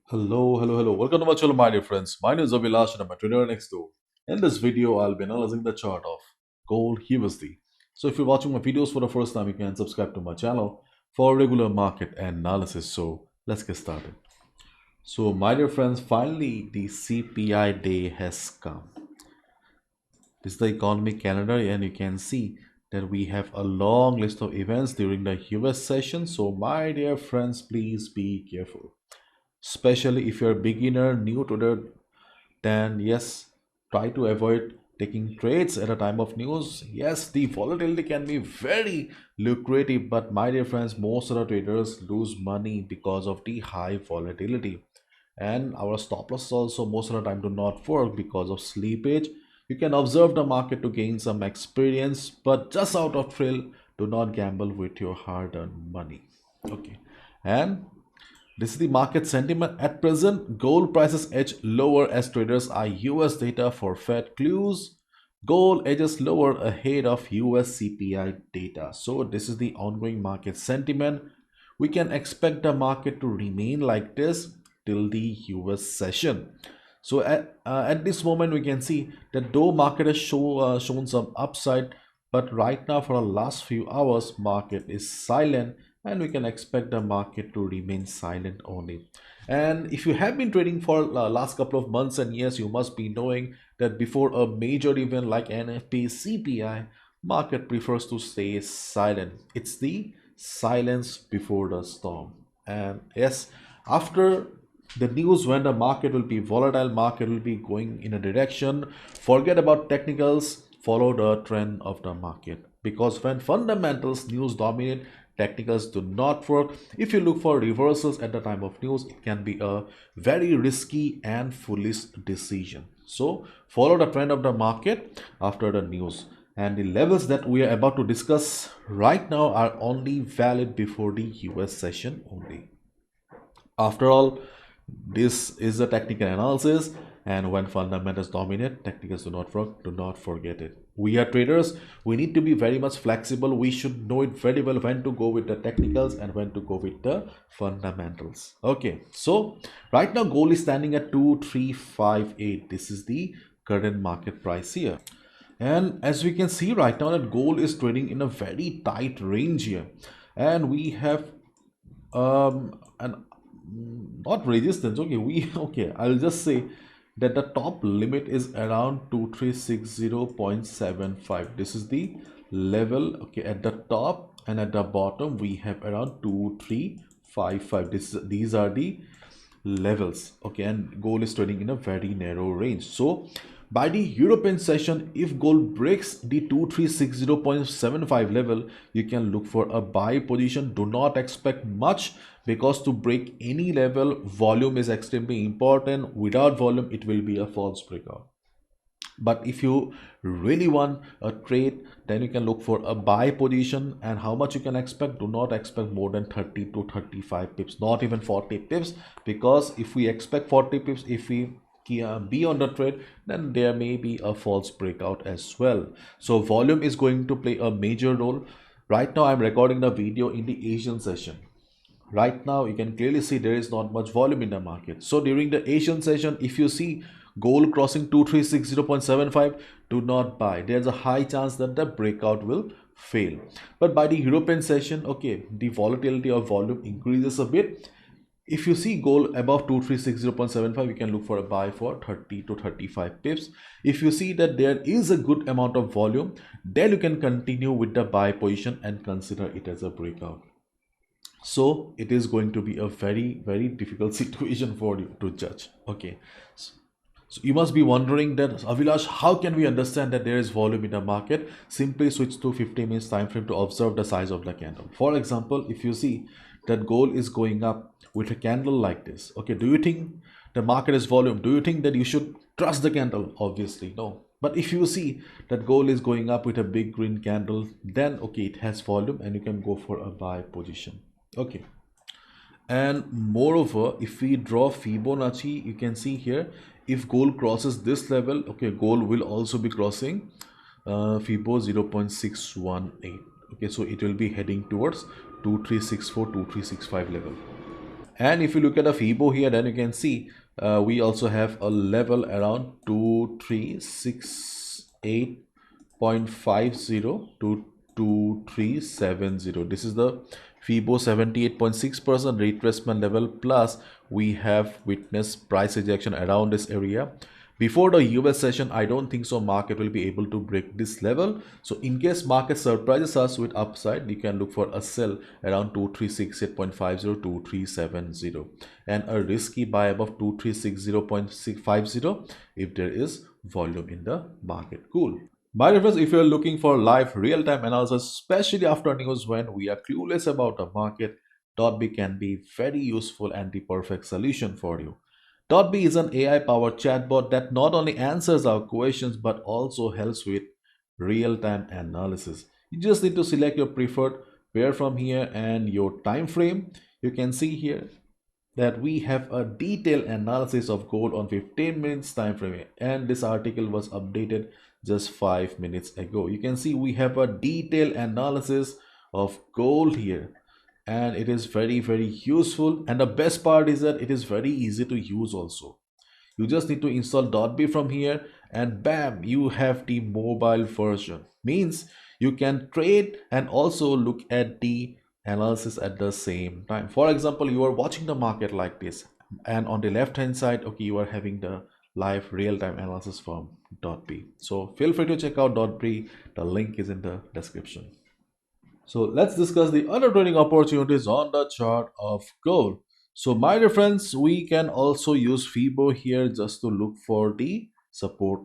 Hello. Welcome to my channel, my dear friends. My name is Abhilash and I'm a trader next door. In this video, I'll be analyzing the chart of gold USD. So if you're watching my videos for the first time, you can subscribe to my channel for regular market analysis. So let's get started. So my dear friends, finally the CPI day has come. This is the economic calendar and you can see that we have a long list of events during the US session. So my dear friends, please be careful, especially if you're a beginner new to the, then yes, try to avoid taking trades at a time of news. Yes, the volatility can be very lucrative, but my dear friends, most of the traders lose money because of the high volatility, and our stop loss also most of the time do not work because of slippage. You can observe the market to gain some experience, but just out of thrill, do not gamble with your hard-earned money. Okay, and this is the market sentiment. At present, gold prices edge lower as traders eye US data for Fed clues. Gold edges lower ahead of US CPI data. So this is the ongoing market sentiment. We can expect the market to remain like this till the US session. So at this moment, we can see that though market has shown some upside, but right now for the last few hours, market is silent and we can expect the market to remain silent only. And if you have been trading for last couple of months and years, you must be knowing that before a major event like NFP CPI, market prefers to stay silent. It's the silence before the storm. And yes, after the news, when the market will be volatile, market will be going in a direction, forget about technicals, follow the trend of the market, because when fundamentals news dominate, technicals do not work. If you look for reversals at the time of news, it can be a very risky and foolish decision. So follow the trend of the market after the news, and the levels that we are about to discuss right now are only valid before the US session only. After all, this is a technical analysis, and when fundamentals dominate, technicals do not work. Do not forget it. We are traders. We need to be very much flexible. We should know it very well when to go with the technicals and when to go with the fundamentals. Okay, so right now gold is standing at 2358. This is the current market price here. And as we can see right now, that gold is trading in a very tight range here, and we have an not resistance. Okay, we okay, I'll just say that the top limit is around 2360.75. This is the level. Okay, at the top and at the bottom we have around 2355. These are the levels. Okay, and gold is trading in a very narrow range. So by the European session, if gold breaks the 2360.75 level, you can look for a buy position. Do not expect much, because to break any level, volume is extremely important. Without volume, it will be a false breakout. But if you really want a trade, then you can look for a buy position. And how much you can expect? Do not expect more than 30 to 35 pips, not even 40 pips, because if we expect 40 pips, if we be on the trade, then there may be a false breakout as well. So volume is going to play a major role. Right now I'm recording the video in the Asian session. Right now you can clearly see there is not much volume in the market. So during the Asian session, if you see gold crossing 2360.75, do not buy. There's a high chance that the breakout will fail. But by the European session, okay, the volatility of volume increases a bit. If you see gold above 2360.75, you can look for a buy for 30 to 35 pips. If you see that there is a good amount of volume, then you can continue with the buy position and consider it as a breakout. So it is going to be a very difficult situation for you to judge. Okay, so you must be wondering that, Avilash, how can we understand that there is volume in the market? Simply switch to 50 minutes time frame to observe the size of the candle. For example, if you see that gold is going up with a candle like this, okay, do you think the market is volume? Do you think that you should trust the candle? Obviously no. But if you see that gold is going up with a big green candle, then okay, it has volume and you can go for a buy position. Okay, and moreover, if we draw Fibonacci, you can see here, if gold crosses this level, okay, gold will also be crossing Fibo 0.618. Okay, so it will be heading towards 2364, 2365 level. And if you look at the FIBO here, then you can see we also have a level around 2368.50 to 2370. This is the FIBO 78.6% retracement level, plus we have witnessed price rejection around this area. Before the US session, I don't think so market will be able to break this level. So in case market surprises us with upside, you can look for a sell around 2368.50 to 2370 and a risky buy above 2360.50 if there is volume in the market. Cool. My dear friends, if you're looking for live real-time analysis, especially after news when we are clueless about the market, Dotbee can be very useful and the perfect solution for you. Dotbee is an AI-powered chatbot that not only answers our questions but also helps with real-time analysis. You just need to select your preferred pair from here and your time frame. You can see here that we have a detailed analysis of gold on 15 minutes time frame, and this article was updated just 5 minutes ago. You can see we have a detailed analysis of gold here, and it is very useful, and the best part is that it is very easy to use also. You just need to install Dotbee from here and bam, you have the mobile version. Means you can trade and also look at the analysis at the same time. For example, you are watching the market like this, and on the left hand side, okay, you are having the live real-time analysis from Dotbee. So feel free to check out Dotbee. The link is in the description. So let's discuss the other trading opportunities on the chart of gold. So my dear friends, we can also use FIBO here just to look for the support.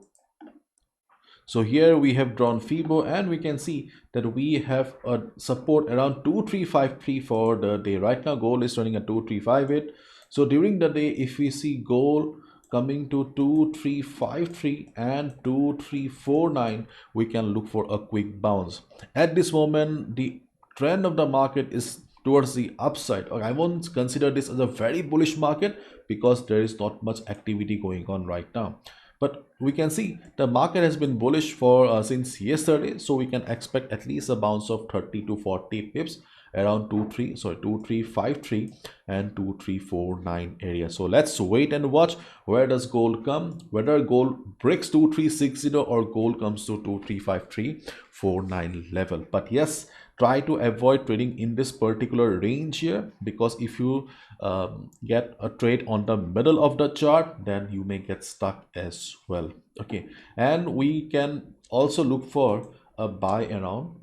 So here we have drawn FIBO and we can see that we have a support around 2353 for the day. Right now gold is running at 2358. So during the day, if we see gold coming to 2353 and 2349, we can look for a quick bounce. At this moment, the trend of the market is towards the upside. I won't consider this as a very bullish market because there is not much activity going on right now. But we can see the market has been bullish for since yesterday, so we can expect at least a bounce of 30 to 40 pips around 2353 and 2349 area. So let's wait and watch where does gold come, whether gold breaks 2360 or gold comes to 235349 level. But yes, try to avoid trading in this particular range here, because if you get a trade on the middle of the chart, then you may get stuck as well. Okay, and we can also look for a buy around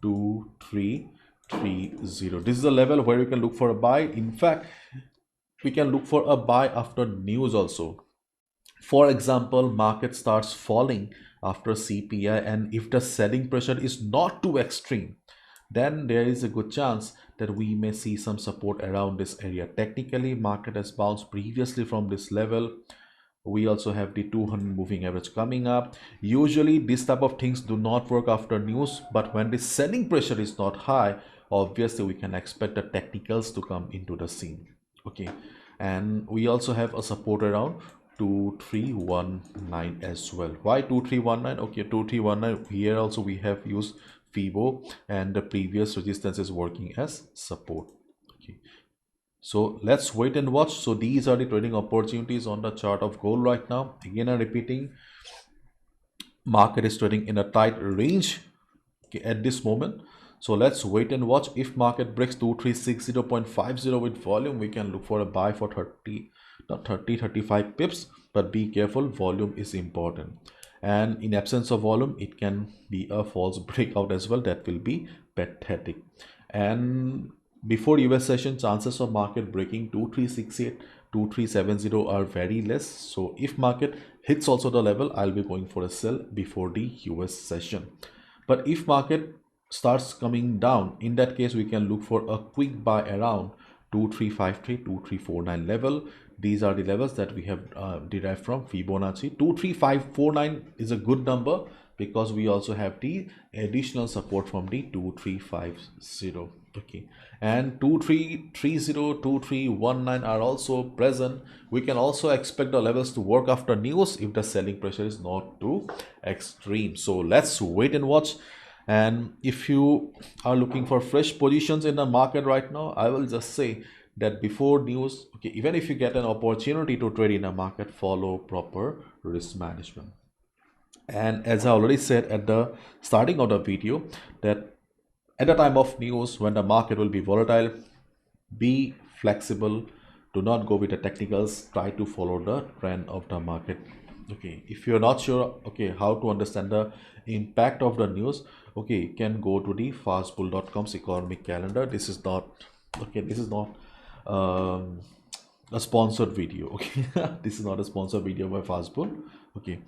2330. This is the level where you can look for a buy. In fact, we can look for a buy after news also. For example, market starts falling after CPI, and if the selling pressure is not too extreme, then there is a good chance that we may see some support around this area. Technically, market has bounced previously from this level. We also have the 200 moving average coming up. Usually this type of things do not work after news, but when the selling pressure is not high, obviously we can expect the technicals to come into the scene. Okay, and we also have a support around 2319 as well. Why 2319? Okay, 2319, here also we have used FIBO and the previous resistance is working as support. Okay, so let's wait and watch. So these are the trading opportunities on the chart of gold right now. Again, I'm repeating, market is trading in a tight range, okay, at this moment. So let's wait and watch. If market breaks 2360.50 with volume, we can look for a buy for 35 pips, but be careful, volume is important. And in absence of volume, it can be a false breakout as well. That will be pathetic. And before US session, chances of market breaking 2368, 2370 are very less. So if market hits also the level, I'll be going for a sell before the US session. But if market starts coming down, in that case we can look for a quick buy around 2353, 2349 level. These are the levels that we have derived from Fibonacci. 23549 is a good number because we also have the additional support from the 2350. Okay, and 2330, 2319 are also present. We can also expect the levels to work after news if the selling pressure is not too extreme. So let's wait and watch. And if you are looking for fresh positions in the market right now, I will just say that before news, okay, even if you get an opportunity to trade in a market, follow proper risk management. And as I already said at the starting of the video, that at the time of news, when the market will be volatile, be flexible. Do not go with the technicals. Try to follow the trend of the market. Okay, if you're not sure, okay, how to understand the impact of the news, okay, you can go to the fastbull.com's economic calendar. This is not, okay, this is not um, a sponsored video. Okay, this is not a sponsored video by Fastbull. Okay,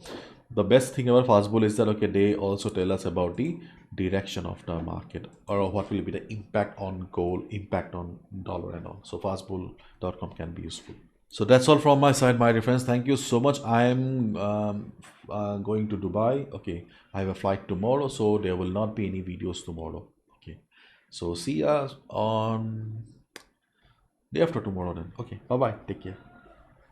the best thing about Fastbull is that, okay, they also tell us about the direction of the market, or what will be the impact on gold, impact on dollar and all. So fastbull.com can be useful. So that's all from my side, my dear friends. Thank you so much. I am going to Dubai. Okay, I have a flight tomorrow, so there will not be any videos tomorrow. Okay, so see us on day after tomorrow then. Okay, bye bye. Take care.